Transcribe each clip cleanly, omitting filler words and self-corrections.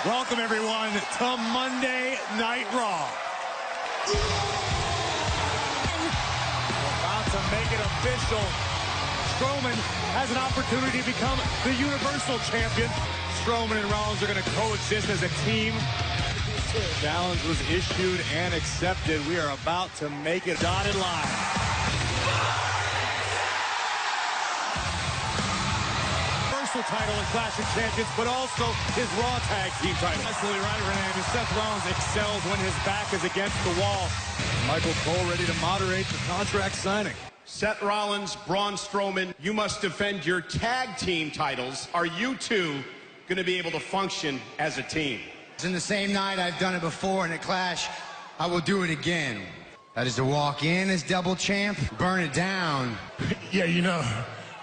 Welcome, everyone, to Monday Night Raw. About to make it official. Strowman has an opportunity to become the Universal Champion. Strowman and Rollins are going to coexist as a team. Challenge was issued and accepted. We are about to make it dotted line. Title and Clash of Champions, but also his Raw Tag Team title. Absolutely right, Renee. And Seth Rollins excels when his back is against the wall. Michael Cole ready to moderate the contract signing. Seth Rollins, Braun Strowman, you must defend your tag team titles. Are you two going to be able to function as a team? In the same night I've done it before in a Clash, I will do it again. That is to walk in as double champ, burn it down. Yeah, you know,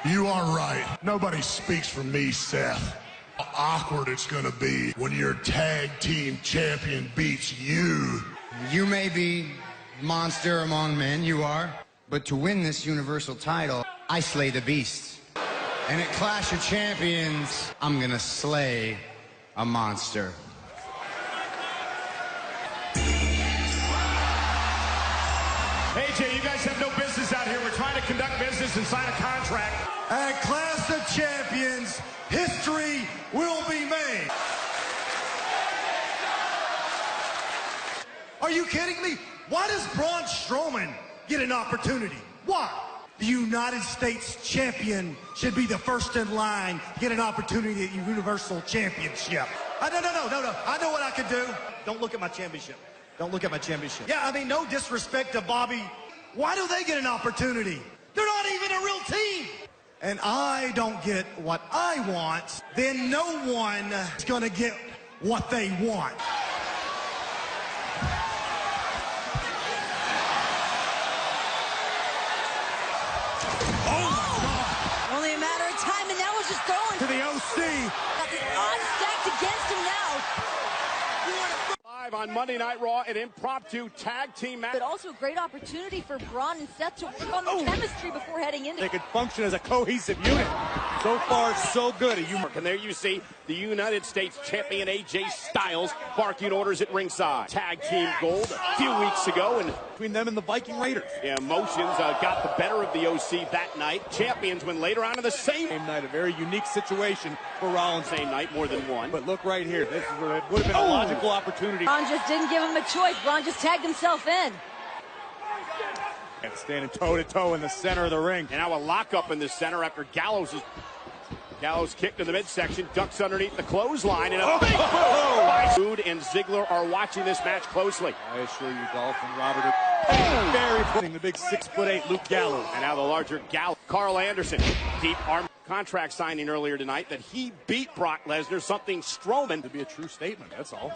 you are right. Nobody speaks for me, Seth. How awkward it's gonna be when your tag team champion beats you. You may be monster among men, you are. But to win this Universal title, I slay the beast. And at Clash of Champions, I'm gonna slay a monster. AJ, you guys have no business out here. We're trying to conduct business and sign a contract. At Clash of Champions, history will be made. Are you kidding me? Why does Braun Strowman get an opportunity? Why? The United States champion should be the first in line to get an opportunity at the Universal Championship. No. I know what I can do. Don't look at my championship. Don't look at my championship. Yeah, I mean, no disrespect to Bobby. Why do they get an opportunity? They're not even a real team. And I don't get what I want, then no one is going to get what they want. Oh, my God. Only a matter of time, and that was just going To the OC. Got the odds stacked against him now. Live on Monday Night Raw, an impromptu tag team match. But also a great opportunity for Braun and Seth to work on the chemistry before heading into They could function as a cohesive unit. So far, so good. And there you see the United States champion AJ Styles barking orders at ringside. Tag team gold a few weeks ago, and Between them and the Viking Raiders. yeah, emotions got the better of the OC that night. Champions win later on in the same Night, a very unique situation for Rollins. same night, more than one. But look right here. This is where it would have been a logical opportunity. Braun just didn't give him a choice. Braun just tagged himself in. And standing toe-to-toe in the center of the ring. And now a lockup in the center after Gallows kicked in the midsection, ducks underneath the clothesline, and a big boot by Rude and Ziggler are watching this match closely. I assure you, Dolph and Robert are very putting the big 6'8" Luke Gallows. And now the larger Gallows. Carl Anderson, deep arm contract signing earlier tonight that he beat Brock Lesnar, something Strowman To be a true statement, that's all.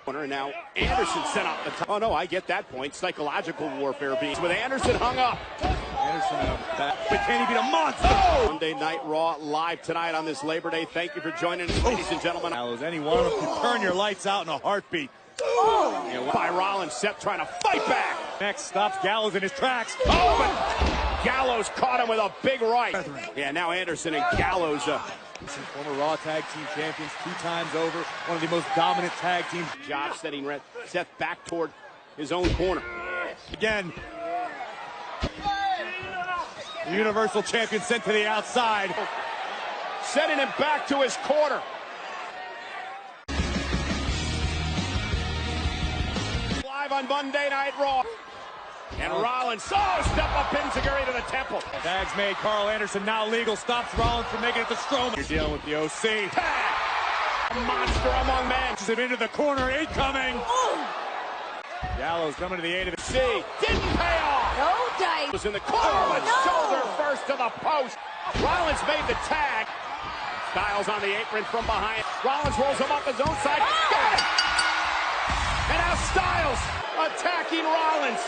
and now Anderson sent off the top. Oh no, I get that point. Psychological warfare being with Anderson hung up. Anderson back. But can he beat a monster? Monday Night Raw live tonight on this Labor Day. Thank you for joining us, ladies and gentlemen. Gallows, any one of them can turn your lights out in a heartbeat. By Rollins, Seth trying to fight back. Next stops Gallows in his tracks. Oh, but Gallows caught him with a big right. Yeah, now Anderson and Gallows. Former Raw Tag Team Champions 2 times over. One of the most dominant tag teams. Job setting Seth back toward his own corner. Again. The Universal Champion sent to the outside. Setting him back to his corner. Live on Monday Night Raw. And Rollins, step up Enziguri to the temple. Tags made. Carl Anderson now legal. Stops Rollins from making it to Strowman. You're dealing with the OC. Tag! A monster among men. Pushes him into the corner. Incoming. Gallows coming to the aid of the See, didn't pay off. No dice. Was in the corner, but shoulder first to the post. Rollins made the tag. Styles on the apron from behind. Rollins rolls him up his own side. Got it! And now Styles attacking Rollins.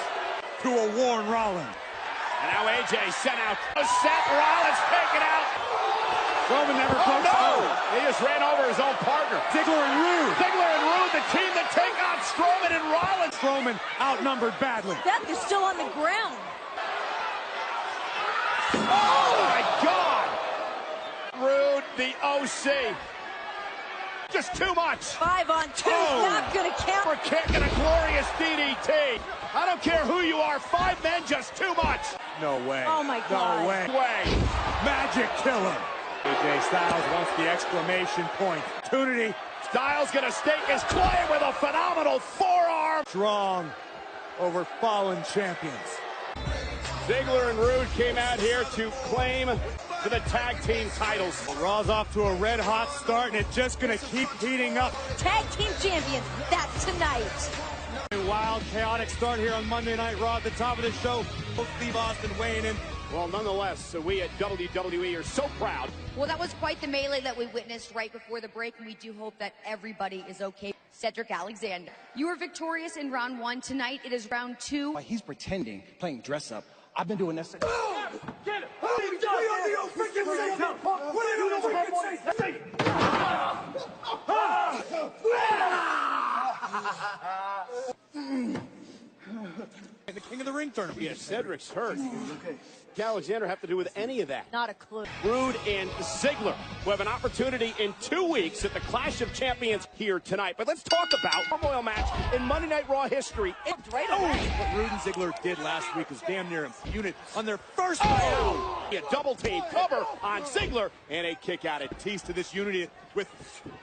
to a worn Rollins. And now AJ sent out. Seth Rollins taken out. Strowman never broke no! He just ran over his own partner. Ziggler and Rude. Ziggler and Rude, the team that take on Strowman and Rollins. Strowman outnumbered badly. Seth is still on the ground. Oh my God! Rude, the OC. just too much. 5 on 2, not gonna count. Super kick and a glorious DDT. I don't care who you are, 5 men just too much. No way. Oh my God. No way. Magic killer. AJ Styles wants the exclamation point. Opportunity. Styles gonna stake his claim with a phenomenal forearm. Strong over fallen champions. Ziggler and Rude came out here to claim for the tag team titles. Raw's off to a red hot start, and it's just gonna keep heating up. Tag team champions, that's tonight. A wild, chaotic start here on Monday Night Raw. At the top of the show, both Steve Austin weighing in. Well, nonetheless, we at WWE are so proud. Well, that was quite the melee that we witnessed right before the break, and we do hope that everybody is okay. Cedric Alexander, you were victorious in round 1. Tonight, it is round 2. He's pretending, playing dress up. I've been doing this. The King of the Ring tournament. Yeah, Cedric's hurt. Alexander have to do with any of that? Not a clue. Rude and Ziggler will have an opportunity in 2 weeks at the Clash of Champions here tonight. But let's talk about a royal match in Monday Night Raw history. What Rude and Ziggler did last week was damn near imputed on their first A double team cover on Ziggler and a kick out at tease to this unity with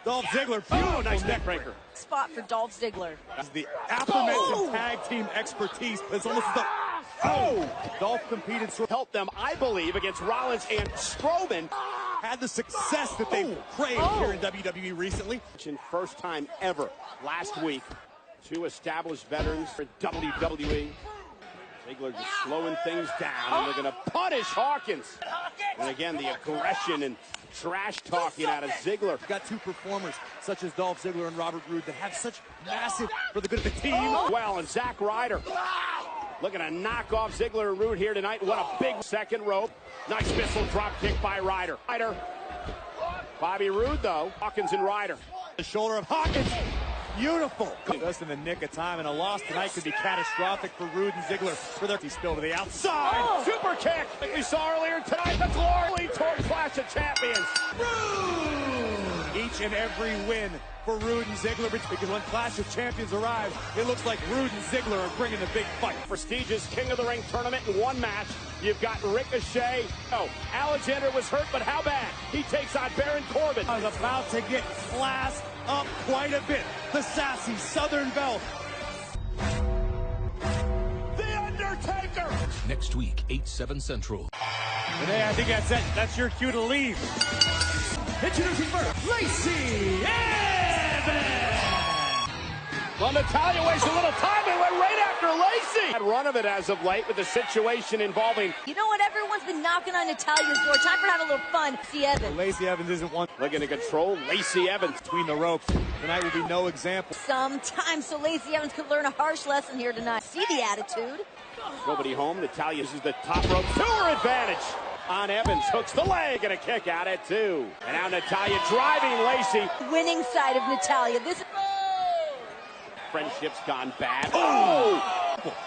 Dolph Ziggler. Beautiful nice neck breaker. Spot for Dolph Ziggler. This is the aforementioned tag team expertise. It's almost the Dolph competed to help them, I believe, against Rollins and Strowman. Had the success that they craved here in WWE recently. First time ever last week. 2 established veterans for WWE. Ziggler just slowing things down, and they're going to punish Hawkins. And again, the aggression and trash talking out of Ziggler. Got 2 performers such as Dolph Ziggler and Robert Roode that have such massive for the good of the team. Well, and Zack Ryder looking to knock off Ziggler and Roode here tonight. What a big second rope. Nice missile drop kick by Ryder. Bobby Roode, though. Hawkins and Ryder. The shoulder of Hawkins. Beautiful. Just in the nick of time, and a loss tonight could be catastrophic for Roode and Ziggler. For their spill to the outside. Super kick like we saw earlier tonight. The glory toward Clash of Champions. Each and every win for Roode and Ziggler, because when Clash of Champions arrives, it looks like Roode and Ziggler are bringing the big fight. Prestigious King of the Ring tournament in 1 match. You've got Ricochet. Alexander was hurt, but how bad? He takes on Baron Corbin. I was about to get classed up quite a bit. The sassy Southern Belle. The Undertaker. Next week, 8/7 Central. Today, I think that's it. That's your cue to leave. Introducing first, Lacey Evans. Well, Natalya wastes a little time and went right after Lacey. Had run of it as of late with the situation involving. You know what? Everyone's been knocking on Natalya's door. Time for having a little fun. Lacey Evans. Lacey Evans isn't one. Looking to control Lacey Evans. Between the ropes. Tonight will be no example. Sometimes, so Lacey Evans could learn a harsh lesson here tonight. See the attitude. Nobody home. Natalya uses the top rope to her advantage. On Evans, hooks the leg and a kick out at 2. And now Natalya driving Lacey. Winning side of Natalya. This. Friendship's gone bad.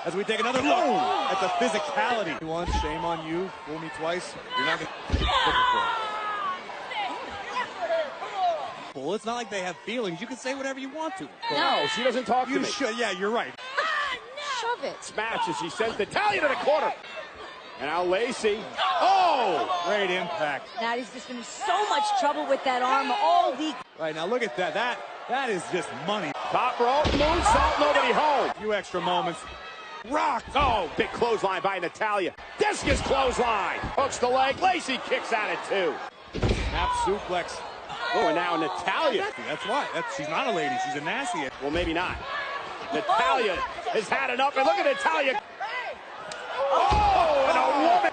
As we take another look at the physicality. Once, shame on you. Fool me twice. You're not going to. Well, it's not like they have feelings. You can say whatever you want to. No, she doesn't talk to me. You should. Yeah, you're right. Shove it. Smash as she sends Natalya to the corner. And now Lacey. Great impact. Now he's just been in so much trouble with that arm all week. Right, now look at that. That is just money. Top rope, moonsault, nobody home. A few extra moments. Rock. Big clothesline by Natalya. Discus clothesline. Hooks the leg. Lacey kicks out at 2. Snap suplex. And now Natalya. That's why. She's not a lady. She's a nasty. Well, maybe not. Natalya has had enough. And look at Natalya. And a woman.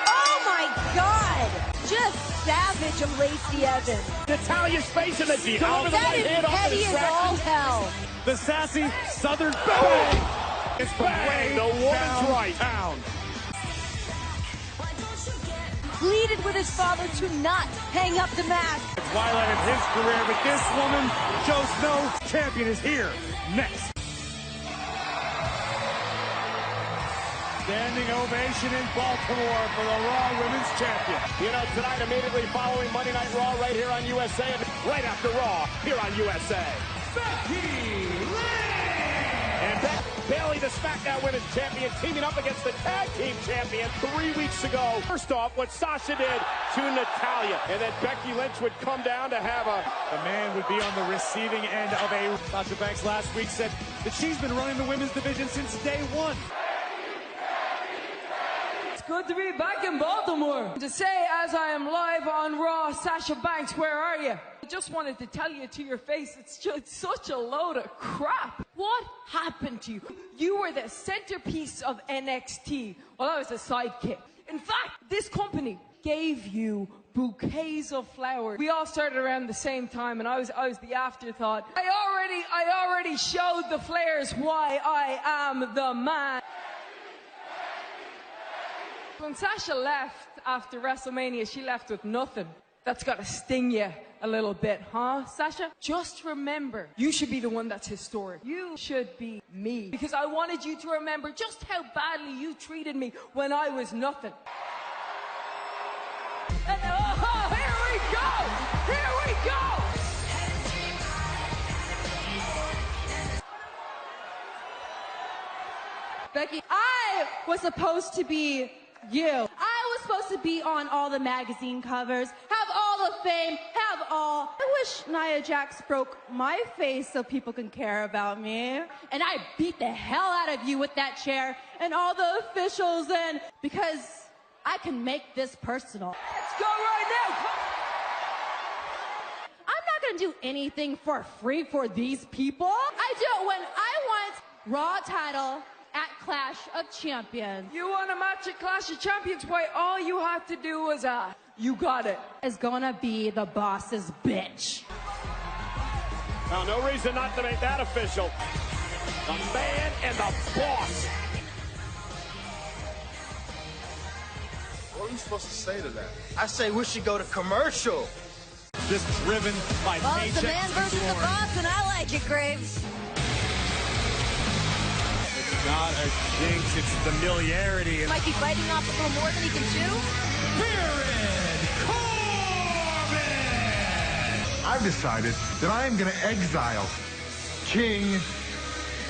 Oh, my God. Just savage of Lacey Evans. Natalya's face in the deep. That is petty as all hell. The sassy Southern Belle. It's Bang. The woman's right. Town. Pleaded with his father to not hang up the mask. It's twilight of his career, but this woman shows no champion is here. Next. Standing ovation in Baltimore for the Raw Women's Champion. You know, tonight, immediately following Monday Night Raw right here on USA, and right after Raw here on USA. Becky Lynch! And Bayley, the SmackDown Women's Champion, teaming up against the Tag Team Champion 3 weeks ago. First off, what Sasha did to Natalya, and then Becky Lynch would come down to have a... The man would be on the receiving end of a... Sasha Banks last week said that she's been running the women's division since day one. Good to be back in Baltimore. To say, as I am live on Raw, Sasha Banks, where are you? I just wanted to tell you to your face, it's just such a load of crap. What happened to you? You were the centerpiece of NXT. Well, I was a sidekick. In fact, this company gave you bouquets of flowers. We all started around the same time, and I was the afterthought. I already showed the flares why I am the man. When Sasha left after WrestleMania, she left with nothing. That's got to sting you a little bit, huh, Sasha? Just remember, you should be the one that's historic. You should be me. Because I wanted you to remember just how badly you treated me when I was nothing. And oh, here we go! Here we go! Becky, I was supposed to be you. I was supposed to be on all the magazine covers, have all the fame, have all. I wish Nia Jax broke my face so people can care about me. And I beat the hell out of you with that chair and all the officials, and because I can make this personal. Let's go right now! I'm not gonna do anything for free for these people. I do it when I want Raw title at Clash of Champions. You want a match at Clash of Champions? Why, all you have to do was you got it. Is gonna be the boss's bitch. Now, no reason not to make that official. The man and the boss. What are you supposed to say to that? I say we should go to commercial. Just driven by Well, it's paycheck the man versus the boss, and I like it, Graves. Not a jinx, it's familiarity. Might be biting off a little more than he can chew. Baron Corbin! I've decided that I am going to exile King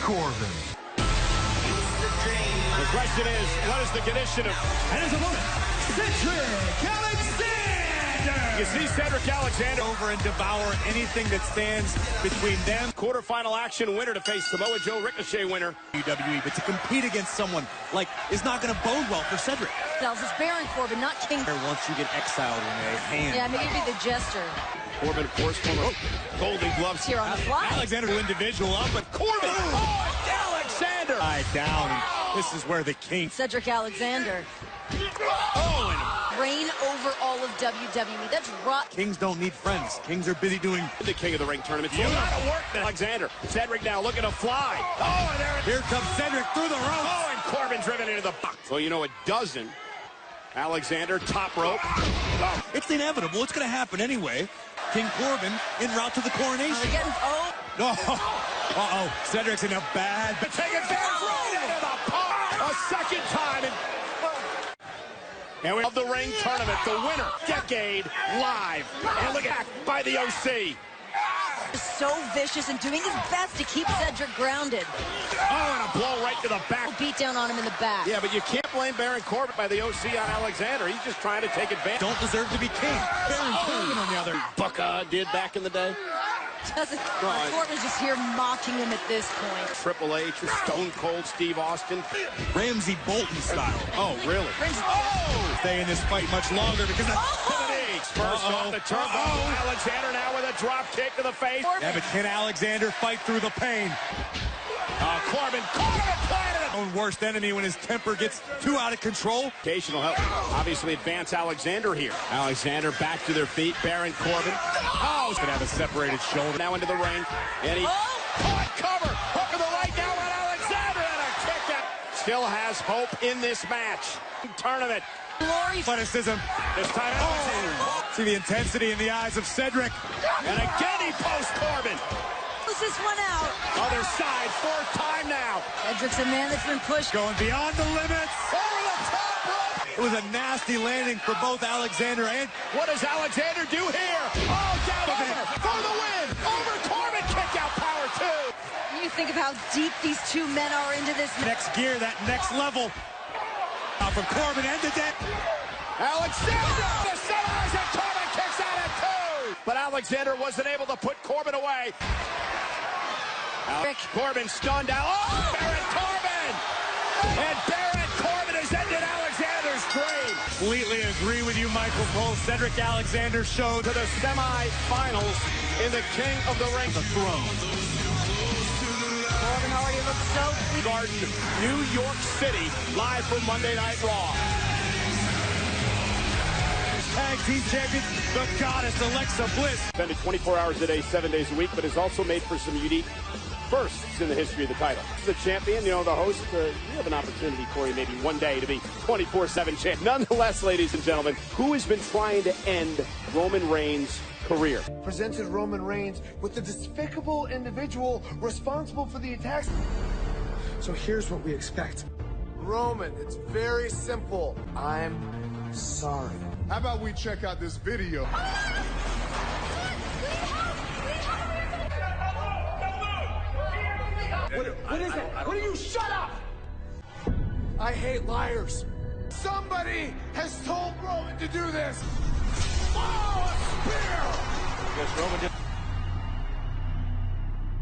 Corbin. The question is, what is the condition of... And his opponent, Cedric Alexander! You see Cedric Alexander over and devour anything that stands between them. Quarterfinal action winner to face Samoa Joe, Ricochet winner. WWE, but to compete against someone like is not going to bode well for Cedric. It's Baron Corbin, not King. Once you get exiled in a hand. Yeah, maybe be the jester. Corbin, of course, former Golden Gloves. Here on the fly. Alexander to individual up, but Corbin. Oh, Alexander. Down. This is where the king. Cedric Alexander. Oh, and Reign over all of WWE. That's rock. Kings don't need friends. Kings are busy doing the King of the Ring tournament. So a lot of work than Alexander. Cedric now looking to fly. Oh, and there Here comes Cedric through the ropes. Oh, and Corbin driven into the box. Well, you know it doesn't. Alexander, top rope. Oh. It's inevitable. It's going to happen anyway. King Corbin en route to the coronation. No. Uh-oh. Cedric's in a bad... Take advantage right into the pump. A second time. And we have the ring tournament, the winner, decade live. And look at that by the OC. So vicious and doing his best to keep Cedric grounded. Oh, and a blow right to the back. Beat down on him in the back. Yeah, but you can't blame Baron Corbin by the OC on Alexander. He's just trying to take advantage. Don't deserve to be king. Baron Corbin on the other. Bucka did back in the day. Corbin's just here mocking him at this point. Triple H, Stone Cold Steve Austin. Ramsey Bolton style. Oh, really? Oh! Stay in this fight much longer because First off the turnbuckle. Alexander now with a drop kick to the face. Yeah, but can Alexander fight through the pain? Corbin planted it. Own worst enemy when his temper gets too out of control. Occasional help. Obviously advance Alexander here. Alexander back to their feet. Baron Corbin. Oh, he's going to have a separated shoulder. Now into the ring. And he caught cover. Hook of the leg now on Alexander. And a kick that still has hope in this match. Tournament. Glory. Athleticism. This time Alexander. See the intensity in the eyes of Cedric. And again he posts Corbin. This one out. Other side, fourth time now. Cedric's a man that's been pushed. Going beyond the limits. Over the top rope. It was a nasty landing for both Alexander and... What does Alexander do here? Oh, down over for the win. Over Corbin, kick out, power two. When you think of how deep these two men are into this. Next gear, that next level. Now from Corbin and the deck. Alexander, the semis, and Corbin kicks out at two. But Alexander wasn't able to put Corbin away. Corbin stunned out. Oh, Baron Corbin! And Baron Corbin has ended Alexander's dream. Completely agree with you, Michael Cole. Cedric Alexander showed To the semi-finals in the King of the Ring. the throne. Corbin already looks so Garden, New York City, live from Monday Night Raw. Tag team champion, the goddess Alexa Bliss. Spending 24 hours a day, 7 days a week, but has also made for some unique firsts in the history of the title. The champion, you know, the host, you have an opportunity for you maybe one day to be 24/7 champ. Nonetheless, ladies and gentlemen, who has been trying to end Roman Reigns' career? Presented Roman Reigns with the despicable individual responsible for the attacks. So here's what we expect. Roman, it's very simple. I'm sorry. How about we check out this video? What is it? What are you? Shut up! I hate liars. Somebody has told Roman to do this. Oh, a spear! Yes, Roman did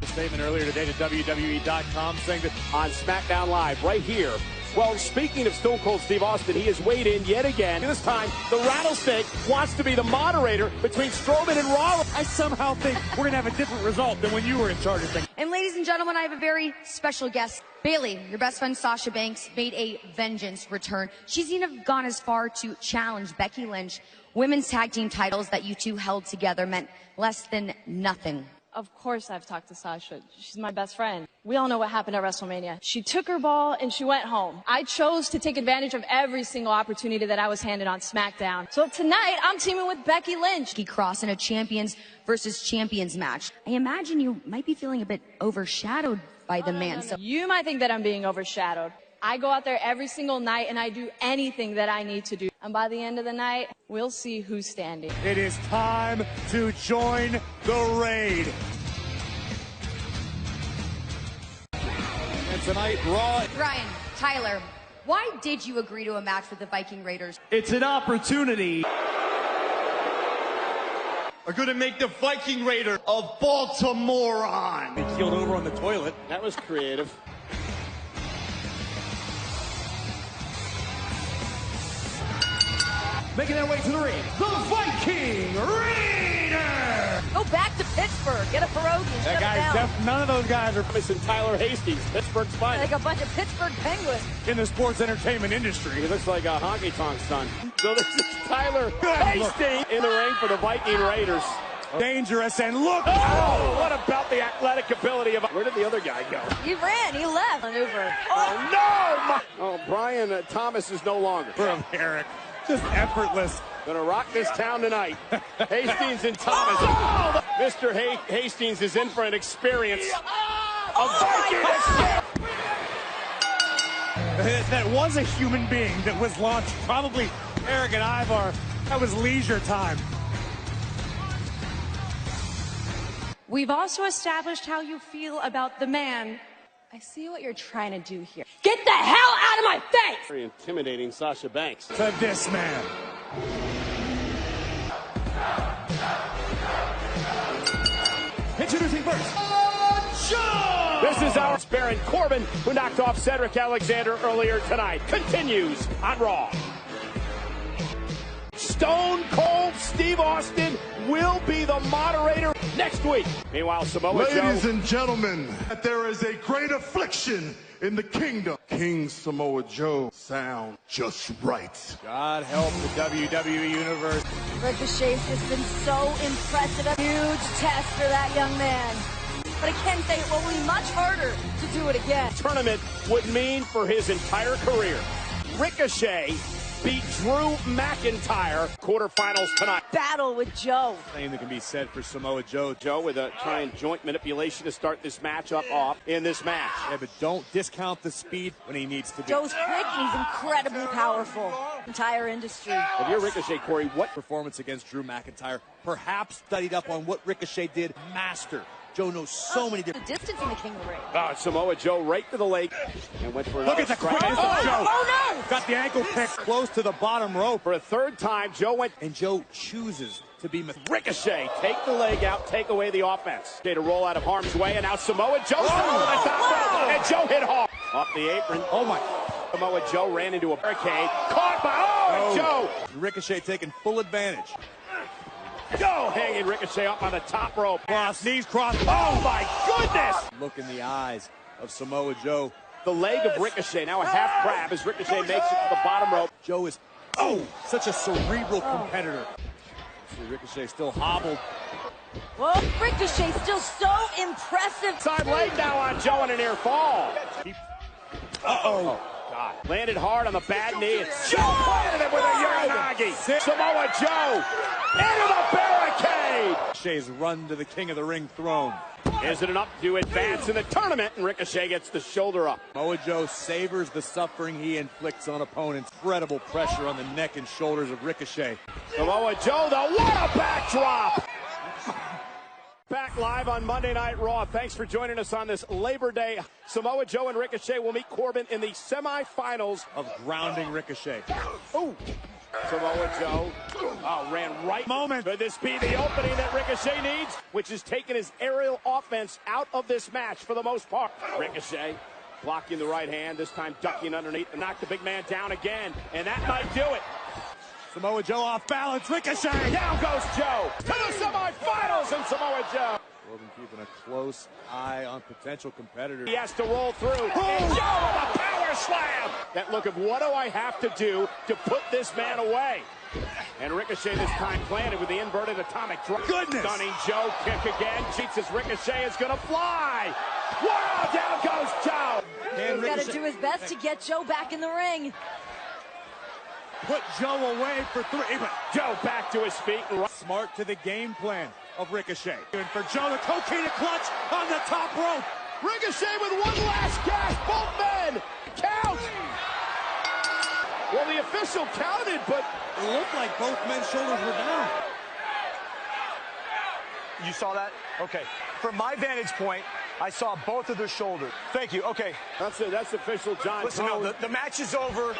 a statement earlier today to WWE.com saying that On SmackDown Live, right here. Well, speaking of Stone Cold Steve Austin, he has weighed in yet again. This time, the Rattlesnake wants to be the moderator between Strowman and Rollins. I somehow think we're going to have a different result than when you were in charge of things. And ladies and gentlemen, I have a very special guest. Bayley, your best friend Sasha Banks, made a vengeance return. She's even gone as far to challenge Becky Lynch. Women's tag team titles that you two held together meant less than nothing. Of course I've talked to Sasha. She's my best friend. We all know what happened at WrestleMania. She took her ball and she went home. I chose to take advantage of every single opportunity that I was handed on SmackDown. So tonight, I'm teaming with Becky Lynch. Cross in a champions versus champions match. I imagine you might be feeling a bit overshadowed by the man. No. You might think that I'm being overshadowed. I go out there every single night and I do anything that I need to do. And by the end of the night, we'll see who's standing. It is time to join the raid. And tonight, Raw. Ryan, Tyler, why did you agree to a match with the Viking Raiders? It's an opportunity. Are going to make the Viking Raider a Baltimorean. They keeled over on the toilet. That was creative. Making their way to the ring, the Viking Raider! Go back to Pittsburgh. Get a pierogi. That guy's none of those guys are Missing Tyler Hastings, Pittsburgh's finest. like a bunch of Pittsburgh Penguins. in the sports entertainment industry. He looks like a honky-tonk son. So this is Tyler Hastings in the ring for the Viking Raiders. Dangerous, and look! Oh, what about the athletic ability of... Where did the other guy go? He ran. He left. Maneuver. Oh, no! Oh, Brian Thomas is no longer. From Eric. Just effortless. Gonna rock this town tonight. Hastings and Thomas. Oh! Mr. Hastings is in for an experience. A Viking experience. That was a human being that was launched. Probably Eric and Ivar. That was leisure time. We've also established how you feel about the man. I see what you're trying to do here. Get the hell out of my face! Very intimidating Sasha Banks. To this man. Introducing first, John! This is our Baron Corbin, who knocked off Cedric Alexander earlier tonight. Continues on Raw. Stone Cold Steve Austin will be the moderator next week. Meanwhile, Samoa Joe. Ladies and gentlemen, there is a great affliction in the kingdom. King Samoa Joe sound just right. God help the WWE Universe. Ricochet's just been so impressive. A huge test for that young man. But I can say it will be much harder to do it again. Tournament would mean for his entire career. Ricochet beat Drew McIntyre. Quarterfinals tonight. Battle with Joe. Same that can be said for Samoa Joe. Joe with a trying joint manipulation to start this matchup off in this match. Yeah, but don't discount the speed when he needs to be. Joe's quick and he's incredibly powerful. Entire industry. If you're Ricochet, Corey, what performance against Drew McIntyre, perhaps studied up on what Ricochet did, master. Joe knows so many different distance in the King of the Ring. Samoa Joe right to the leg and went for another. Look at the strike. quickness of Joe. Oh no! Got the ankle pick close to the bottom rope. For a third time, Joe went, and Joe chooses to be Ricochet. Take the leg out, take away the offense. To roll out of harm's way, and now Samoa Joe over the top rope, and Joe hit hard off the apron. Oh my! Samoa Joe ran into a barricade, caught by Joe. Ricochet taking full advantage. Joe hanging Ricochet up on the top rope. Cross, knees crossed. Oh my goodness! Look in the eyes of Samoa Joe. The leg of Ricochet, now a half crab as Ricochet makes it to the bottom rope. Joe is, such a cerebral competitor. See, Ricochet still hobbled. Well, Ricochet still so impressive. Side leg now on Joe and a near fall. Uh-oh. God. Landed hard on the bad knee. It's Joe planted it with a Uranagi. Samoa Joe into the barricade. Ricochet's run to the King of the Ring throne. Is it enough to advance in the tournament? And Ricochet gets the shoulder up. Samoa Joe savors the suffering he inflicts on opponents. Incredible pressure on the neck and shoulders of Ricochet. Samoa Joe, what a backdrop! Back live on Monday Night Raw. Thanks for joining us on this Labor Day. Samoa Joe and Ricochet will meet Corbin in the semifinals of grounding Ricochet. Oh, Samoa Joe ran right. Moment. Could this be the opening that Ricochet needs? Which has taken his aerial offense out of this match for the most part. Ricochet blocking the right hand, this time ducking underneath and knock the big man down again. And that might do it. Samoa Joe off balance. Ricochet. Down goes Joe to the semifinals, and Samoa Joe. Corbin keeping a close eye on potential competitors. He has to roll through. And Joe with a power slam. That look of what do I have to do to put this man away? And Ricochet this time planted with the inverted atomic drop. Goodness. Stunning Joe kick again. Cheats as Ricochet is going to fly. Wow, down goes Joe. He's got to do his best to get Joe back in the ring. Put Joe away for three. But Joe back to his feet. And smart to the game plan of Ricochet. And for Joe, the coquina clutch on the top rope. Ricochet with one last gasp. Both men count. Well, the official counted, but it looked like both men's shoulders were down. You saw that? Okay. From my vantage point, I saw both of their shoulders. Thank you. Okay. That's official John. Listen, no, the match is over.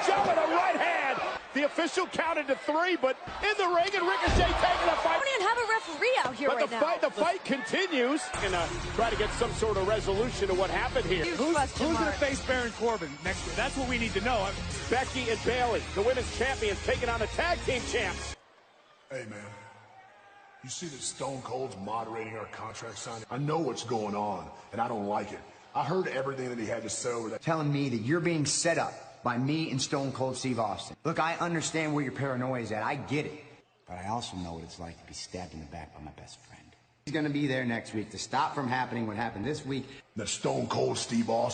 Joe with a right hand. The official counted to three, but in the ring, and Ricochet taking the fight. We don't even have a referee out here but the fight continues. And try to get some sort of resolution to what happened here. Who's going to face Baron Corbin next year? That's what we need to know. Becky and Bayley, the women's champions, taking on the tag team champs. Hey, man. You see that Stone Cold's moderating our contract signing? I know what's going on, and I don't like it. I heard everything that he had to say over that. Telling me that you're being set up by me and Stone Cold Steve Austin. Look, I understand where your paranoia is at. I get it. But I also know what it's like to be stabbed in the back by my best friend. He's going to be there next week to stop from happening what happened this week. That Stone Cold Steve Austin.